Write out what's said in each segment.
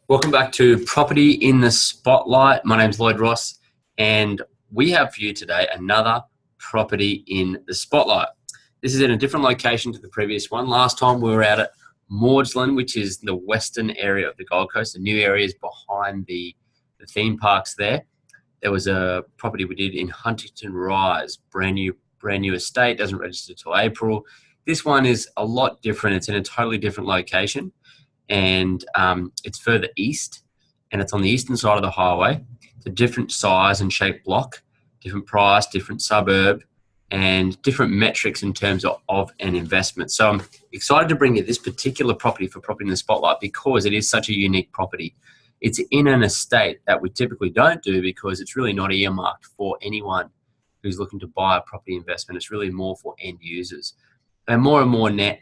Welcome back to Property in the Spotlight. My name's Lloyd Ross, and we have for you today another property in the Spotlight. This is in a different location to the previous one. Last time we were out at Maudslin, which is the western area of the Gold Coast. The new area is behind the theme parks there. There was a property we did in Huntington Rise, brand new estate, doesn't register till April. This one is a lot different. It's in a totally different location. And it's further east, and it's on the eastern side of the highway. It's a different size and shape block, different price, different suburb, and different metrics in terms of an investment. So I'm excited to bring you this particular property for Property in the Spotlight because it is such a unique property. It's in an estate that we typically don't do because it's really not earmarked for anyone who's looking to buy a property investment. It's really more for end users. And more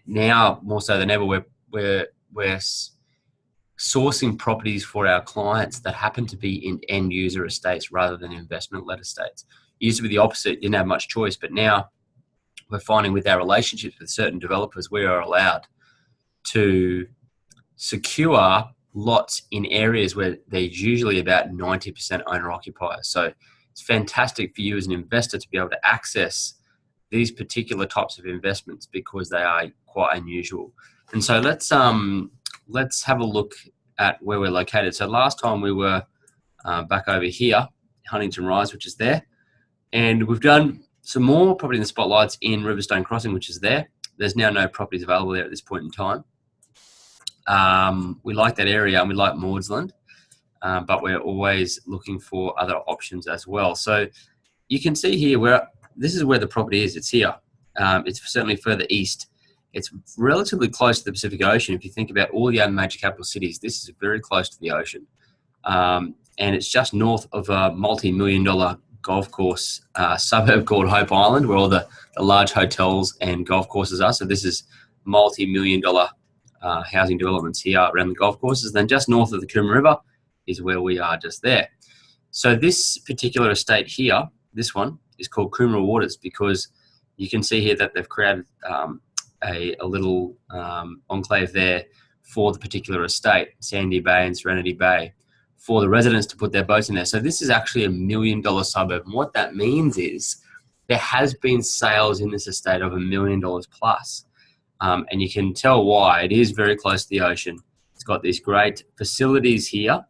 now, more so than ever, we're sourcing properties for our clients that happen to be in end user estates rather than investment-led estates. It used to be the opposite. You didn't have much choice, but now we're finding with our relationships with certain developers, we are allowed to secure lots in areas where there's usually about 90% owner-occupiers. So it's fantastic for you as an investor to be able to access these particular types of investments because they are quite unusual. And so let's have a look at where we're located. So last time we were back over here, Huntington Rise, which is there. And we've done some more Property in the Spotlights in Riverstone Crossing, which is there. There's now no properties available there at this point in time. We like that area and we like Maudslin, but we're always looking for other options as well. So you can see here this is where the property is. It's here. It's certainly further east. It's relatively close to the Pacific Ocean. If you think about all the other major capital cities, this is very close to the ocean. And it's just north of a multi-million-dollar golf course suburb called Hope Island, where all the large hotels and golf courses are. So this is multi-million-dollar housing developments here around the golf courses. Then just north of the Coomera River is where we are just there. So this particular estate here, this one, is called Coomera Waters because you can see here that they've created a little enclave there for the particular estate, Sandy Bay and Serenity Bay, for the residents to put their boats in there. So this is actually $1 million suburb. And what that means is there has been sales in this estate of $1 million plus. And you can tell why. It is very close to the ocean. It's got these great facilities here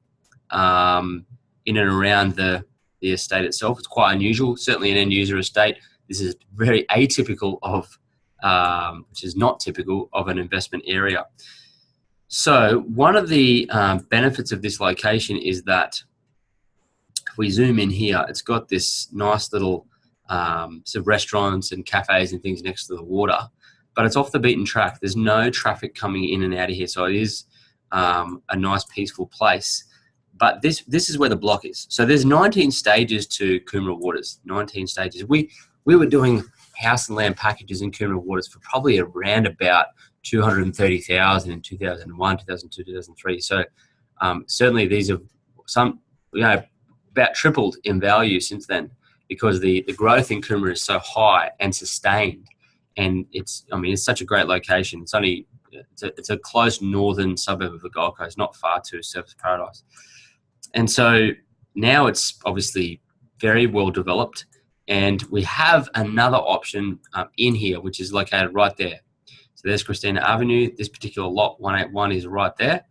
in and around the estate itself. It's quite unusual, certainly an end user estate. This is very atypical of which is not typical of an investment area. So one of the benefits of this location is that if we zoom in here, it's got this nice little sort of restaurants and cafes and things next to the water, but it's off the beaten track. There's no traffic coming in and out of here, so it is a nice peaceful place. But this is where the block is. So there's 19 stages to Coomera Waters, 19 stages. We were doing house and land packages in Coomera Waters for probably around about 230,000 in 2001, 2002, 2003. So certainly these have about tripled in value since then because the growth in Coomera is so high and sustained. And it's such a great location. It's a close northern suburb of the Gold Coast, not far to Surfers Paradise. And so now it's obviously very well developed. And we have another option in here, which is located right there. So there's Christina Avenue. This particular lot, 181, is right there.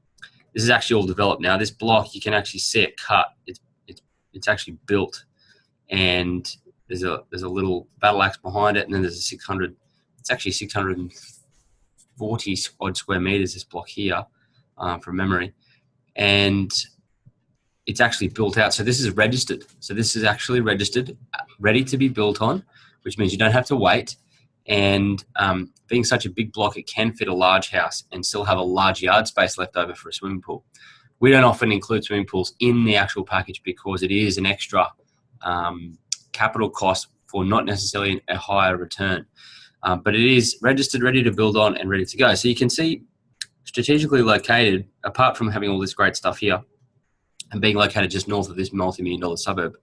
This is actually all developed now. This block, you can actually see it cut. It's actually built. And there's a little battle axe behind it. And then there's it's actually 640 odd square meters, this block here, from memory. And it's actually built out. So this is registered. So this is actually registered, ready to be built on, which means you don't have to wait. And being such a big block, it can fit a large house and still have a large yard space left over for a swimming pool. We don't often include swimming pools in the actual package because it is an extra capital cost for not necessarily a higher return. But it is registered, ready to build on and ready to go. So you can see strategically located, apart from having all this great stuff here, and being located just north of this multi-million-dollar suburb.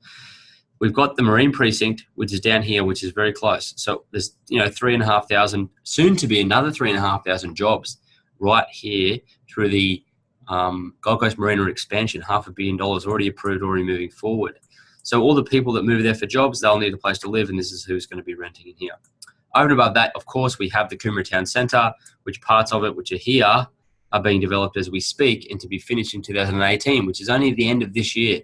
We've got the Marine Precinct, which is down here, which is very close. So there's 3,500, soon to be another 3,500 jobs right here through the Gold Coast Marina expansion, $500 million already approved, already moving forward. So all the people that move there for jobs, they'll need a place to live, and this is who's going to be renting in here. Over and above that, of course, we have the Coomera Town Centre, which parts of it, which are here, are being developed as we speak and to be finished in 2018, which is only the end of this year.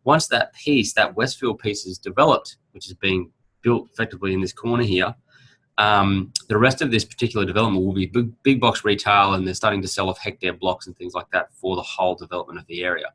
Once that piece, that Westfield piece is developed, which is being built effectively in this corner here, the rest of this particular development will be big box retail, and they're starting to sell off hectare blocks and things like that for the whole development of the area.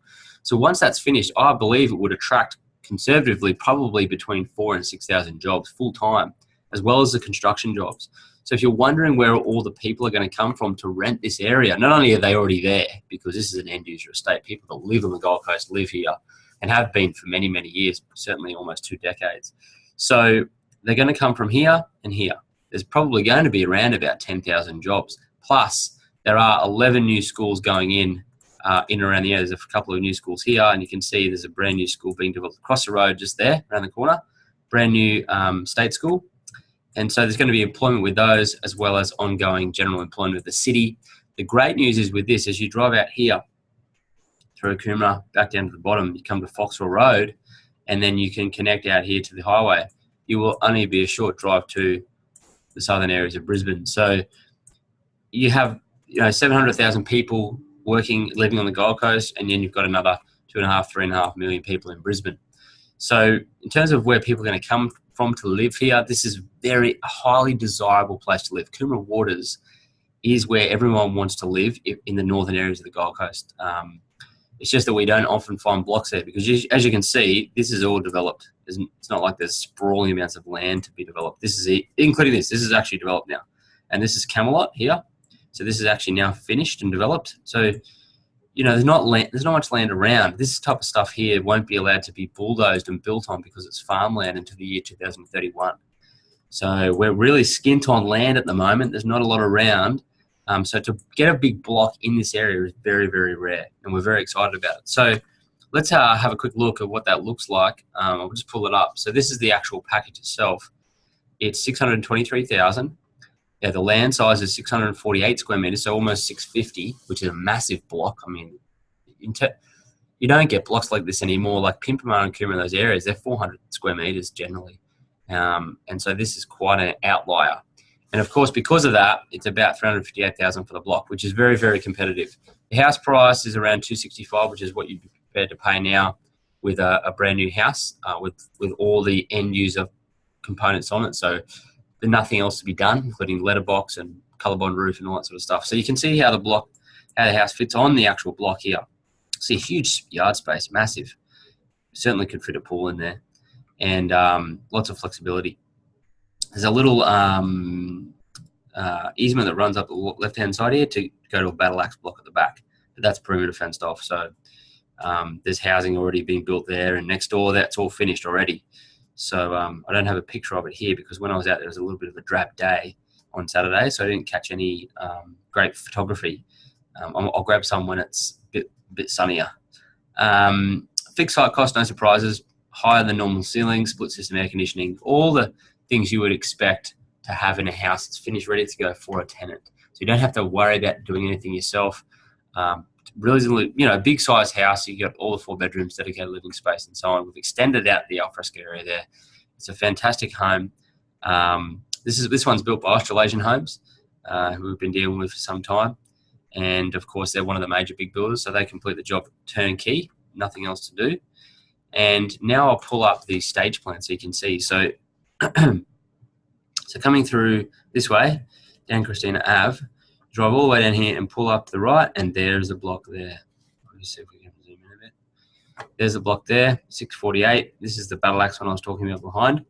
So once that's finished, I believe it would attract conservatively probably between 4,000 and 6,000 jobs full-time, as well as the construction jobs. So if you're wondering where all the people are going to come from to rent this area, not only are they already there, because this is an end-user estate, people that live on the Gold Coast live here and have been for many, many years, certainly almost 2 decades. So they're going to come from here and here. There's probably going to be around about 10,000 jobs. Plus, there are 11 new schools going in and around the area. There's a couple of new schools here, and you can see there's a brand new school being developed across the road just there, around the corner. Brand new state school. And so there's going to be employment with those, as well as ongoing general employment with the city. The great news is with this, as you drive out here through Coomera, back down to the bottom, you come to Foxwell Road, and then you can connect out here to the highway. You will only be a short drive to the southern areas of Brisbane. So you have 700,000 people living on the Gold Coast, and then you've got another 3.5 million people in Brisbane. So in terms of where people are going to come from to live here, this is a highly desirable place to live. Coomera Waters is where everyone wants to live in the northern areas of the Gold Coast. It's just that we don't often find blocks there because, as you can see, this is all developed. It's not like there's sprawling amounts of land to be developed. This is it, including this. This is actually developed now. And this is Camelot here. So this is actually now finished and developed. So, there's not much land around. This type of stuff here won't be allowed to be bulldozed and built on because it's farmland until the year 2031. So we're really skint on land at the moment. There's not a lot around. So to get a big block in this area is very, very rare, and we're very excited about it. So let's have a quick look at what that looks like. I'll just pull it up. So this is the actual package itself. It's 623,000. Yeah, the land size is 648 square meters, so almost 650, which is a massive block. I mean, you don't get blocks like this anymore. Like Pimpama and Coomera, those areas, they're 400 square meters generally. And so this is quite an outlier. And of course, because of that, it's about 358,000 for the block, which is very, very competitive. The house price is around 265, which is what you'd be prepared to pay now with a brand new house with all the end user components on it. So there's nothing else to be done, including letterbox and colorbond roof and all that sort of stuff. So you can see how the house fits on the actual block here. See a huge yard space, massive. Certainly could fit a pool in there, and lots of flexibility. There's a little easement that runs up the left-hand side here to go to a battle axe block at the back, but that's perimeter fenced off. So there's housing already being built there, and next door that's all finished already. So I don't have a picture of it here because when I was out there, it was a little bit of a drab day on Saturday, so I didn't catch any great photography. I'll grab some when it's a bit sunnier. Fixed site cost, no surprises, higher than normal ceiling, split system air conditioning, all the things you would expect to have in a house that's finished, ready to go for a tenant. So you don't have to worry about doing anything yourself. Really, a big size house, you got all the 4 bedrooms, dedicated living space and so on. We've extended out the alfresco area there. It's a fantastic home. This one's built by Australasian Homes, who we've been dealing with for some time. And of course, they're one of the major big builders, so they complete the job turnkey, nothing else to do. And now I'll pull up the stage plan so you can see. So, so coming through this way, down Christina Ave, drive all the way down here and pull up to the right, and there's a block there. Let's see if we can zoom in a bit. There's a block there, 648. This is the battle axe one I was talking about behind.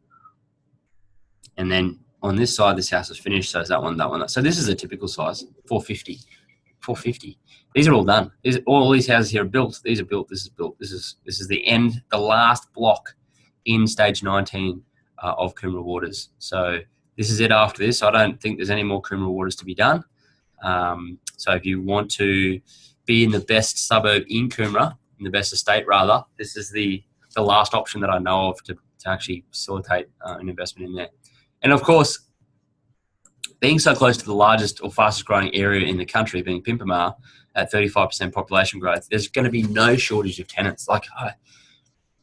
And then on this side, this house is finished, so is that one, that one. So this is a typical size, 450. 450. These are all done. All these houses here are built. These are built. This is built. This is the end, the last block in stage 19 of Coomera Waters. So this is it after this. I don't think there's any more Coomera Waters to be done. So if you want to be in the best suburb in Coomera, in the best estate rather, this is the last option that I know of to actually facilitate an investment in there. And of course, being so close to the largest or fastest growing area in the country, being Pimpama, at 35% population growth, there's going to be no shortage of tenants. Like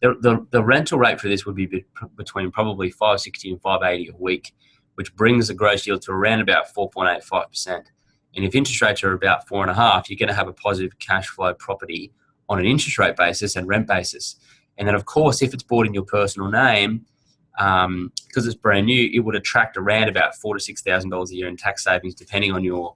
the rental rate for this would be between probably 560 and 580 a week, which brings the gross yield to around about 4.85%. And if interest rates are about 4.5%, you're going to have a positive cash flow property on an interest rate basis and rent basis. And then, of course, if it's bought in your personal name, because it's brand new, it would attract around about $4,000 to $6,000 a year in tax savings, depending on your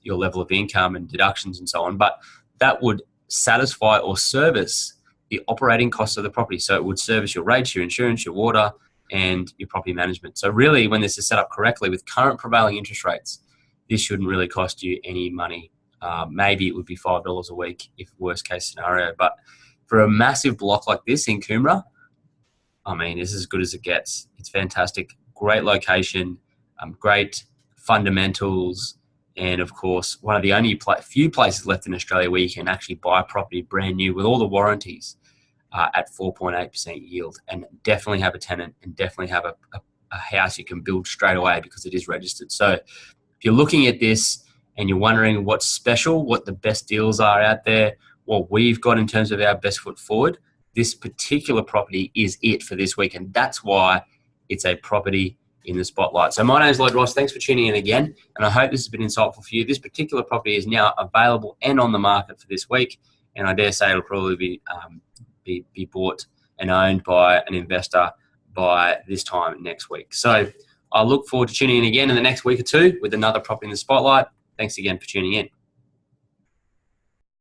level of income and deductions and so on. But that would satisfy or service the operating costs of the property. So it would service your rates, your insurance, your water, and your property management. So really, when this is set up correctly with current prevailing interest rates, this shouldn't really cost you any money. Maybe it would be $5 a week if worst case scenario. But for a massive block like this in Coomera, I mean, it's as good as it gets. It's fantastic. Great location, great fundamentals, and of course, one of the only few places left in Australia where you can actually buy a property brand new with all the warranties at 4.8% yield, and definitely have a tenant and definitely have a house you can build straight away because it is registered. So if you're looking at this and you're wondering what's special, what the best deals are out there, what we've got in terms of our best foot forward, this particular property is it for this week. And that's why it's a property in the spotlight. So my name is Lloyd Ross. Thanks for tuning in again. And I hope this has been insightful for you. This particular property is now available and on the market for this week. And I dare say it'll probably be bought and owned by an investor by this time next week. So I look forward to tuning in again in the next week or two with another property in the spotlight. Thanks again for tuning in.